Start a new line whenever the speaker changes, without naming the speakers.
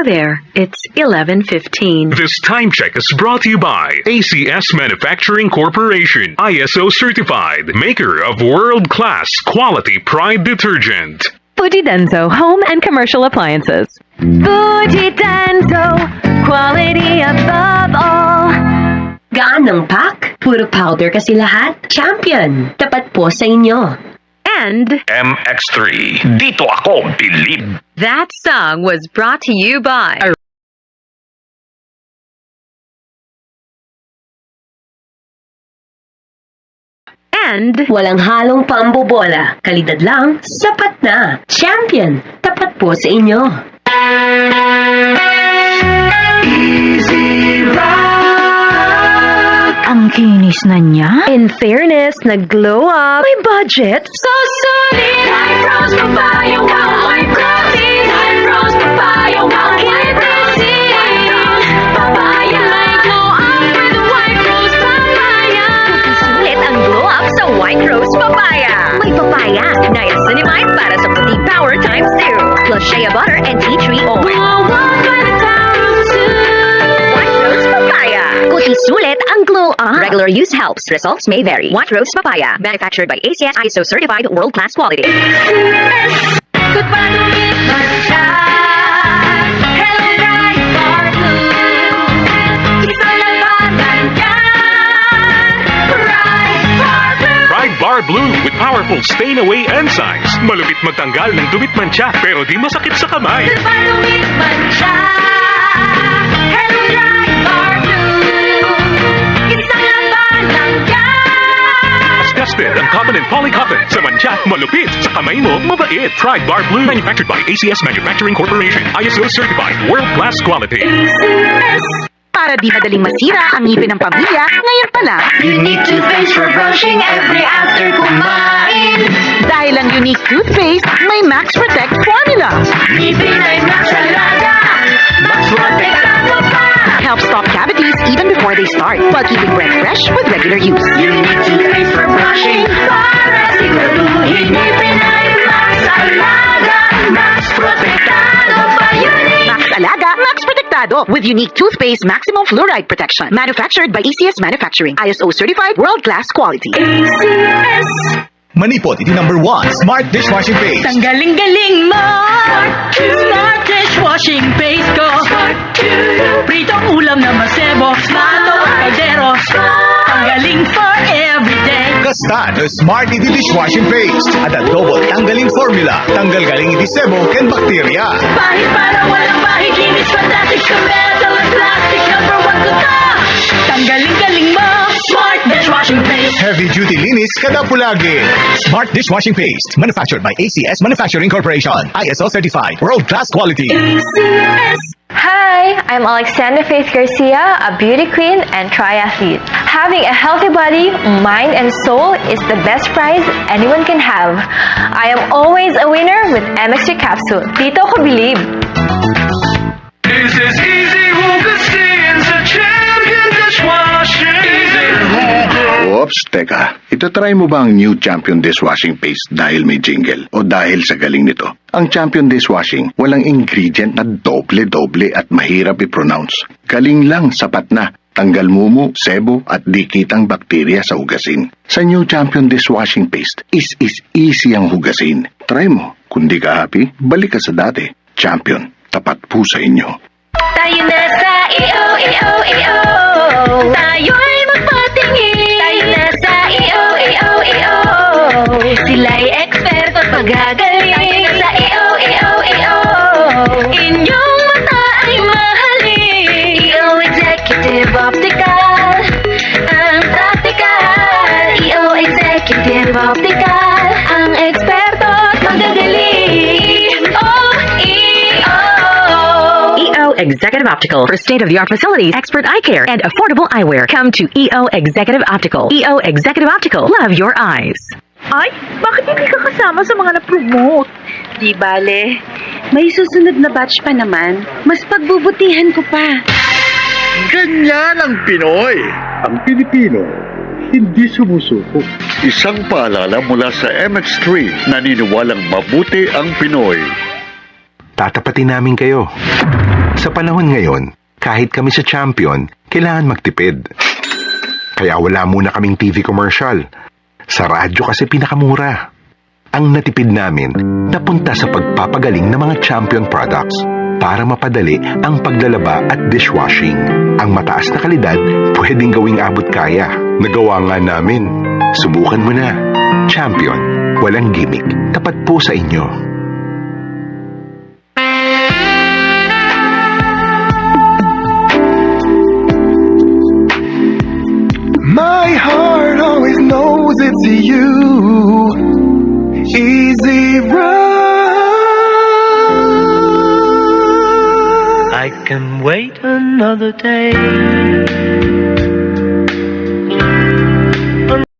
there. It's 11:15.
This time check is brought to you by ACS Manufacturing Corporation, ISO certified, maker of world-class quality Pride detergent.
Butidanzo Home and Commercial Appliances. Butidanzo, quality above all.
Gaan ng pack? Puro powder kasi lahat? Champion, tapat po sa inyo.
And
MX3, dito ako bilib.
that song was brought to you by and
Walang halong pambobola. Kalidad lang, sapat na. Champion, tapat po sa inyo.
ang kinis na niya. In fairness, nag-glow up. May budget. So solid. High Rose Papaya, white protein. High Rose Papaya, white protein. Papaya, may glow up with White Rose Papaya. Sulit ang glow up sa White Rose Papaya. May papaya, niacinamide para sa puti power times 2. Plus shea butter and tea tree oil. Glow up by the power of 2. White Rose Papaya. Kuti sulit ang glow up. Regular use helps. Results may vary. White Rose Papaya. Manufactured by ACS ISO certified world-class quality.
Pride Bar Blue with powerful stain-away enzymes. Malupit magtanggal ng dumit mancha pero di masakit sa kamay. Tested ang cotton and polycotton sa mancha, malupit sa kamay mo, mabait. Pride Bar Blue, manufactured by ACS Manufacturing Corporation, ISO certified world-class quality.
Para di madaling masira ang ngipin ng pamilya, ngayon pa lang.
Unique toothpaste for brushing every after kumain.
Dahil ang unique toothpaste, may Max Protect formula.
Ngipin ay Max Alaga. Max Protektado pa.
Helps stop cavities even before they start, while keeping breath fresh with regular use.
Unique toothpaste for brushing. Para siguraduhin ngipin ay Max Alaga. Max Protektado pa. Unique.
Max Alaga, Max Protectado with unique toothpaste maximum fluoride protection. Manufactured by ACS Manufacturing, ISO certified world-class quality.
ACS.
Manipot, iti number 1, Smart Dishwashing Paste.
Ang galing-galing mo. Smart dishwashing paste ko. Pritong ulam na masebo. Plato, kaldero. Ang galing for everyday.
Kastan, Smart iti Dishwashing Paste. At ang double tanggaling formula. Tanggal galing iti sebo ken bakterya.
Pahit para walang pahit. Linis fantastic sa metal at plastic. Number 1 ko ta. Tanggaling-galing mo. Smart dishwashing paste.
Heavy duty linis kada pulagi. Smart Dishwashing Paste. Manufactured by ACS Manufacturing Corporation. ISO certified. World-class quality.
ACS.
Hi, I'm Alexandra Faith Garcia, a beauty queen and triathlete. Having a healthy body, mind, and soul is the best prize anyone can have. I am always a winner with MX3 capsule. Dito ko believe.
This is easy Hugasin sa champion dishwashing.
Oops, teka. Itatry mo ba ang new Champion Dishwashing Paste dahil may jingle o dahil sa galing nito? Ang Champion Dishwashing, walang ingredient na doble-doble at mahirap i-pronounce. Galing lang, sapat na. Tanggal mumu, sebo at dikit ang bakterya sa hugasin. Sa new Champion Dishwashing Paste, is easy ang hugasin. Try mo. Kung di ka happy, balik ka sa dati. Champion, tapat po sa inyo.
Tayo na sa EO. Tayo'y magpatingin. Tayo na sa EO. Sila'y eksperto at magagaling. Tayo na sa EO. Inyong mata ay mahalin. EO Executive Optical. Ang practical. EO Executive Optical. Ang eksperto at magagaling. EO Executive Optical for state-of-the-art facilities, expert eye care, and affordable eyewear. Come to EO Executive Optical. EO Executive Optical. Love your eyes.
Ay, bakit hindi ka kasama sa mga na-promote?
Di bale, may susunod na batch pa naman. Mas pagbubutihan ko pa.
Ganyan ang Pinoy. Ang Pilipino, hindi sumusuko. Isang paalala mula sa MX3, naniniwalang mabuti ang Pinoy.
Tatapatin namin kayo. Sa panahon ngayon, kahit kami sa Champion, kailangan magtipid. Kaya wala muna kaming TV commercial. Sa radyo kasi pinakamura. Ang natipid namin napunta sa pagpapagaling ng mga Champion products para mapadali ang paglalaba at dishwashing. Ang mataas na kalidad pwedeng gawing abot kaya. Nagawa nga namin. Subukan mo na. Champion. Walang gimmick. Tapat po sa inyo.
My heart always knows it's you. Easy run.
I can wait another day.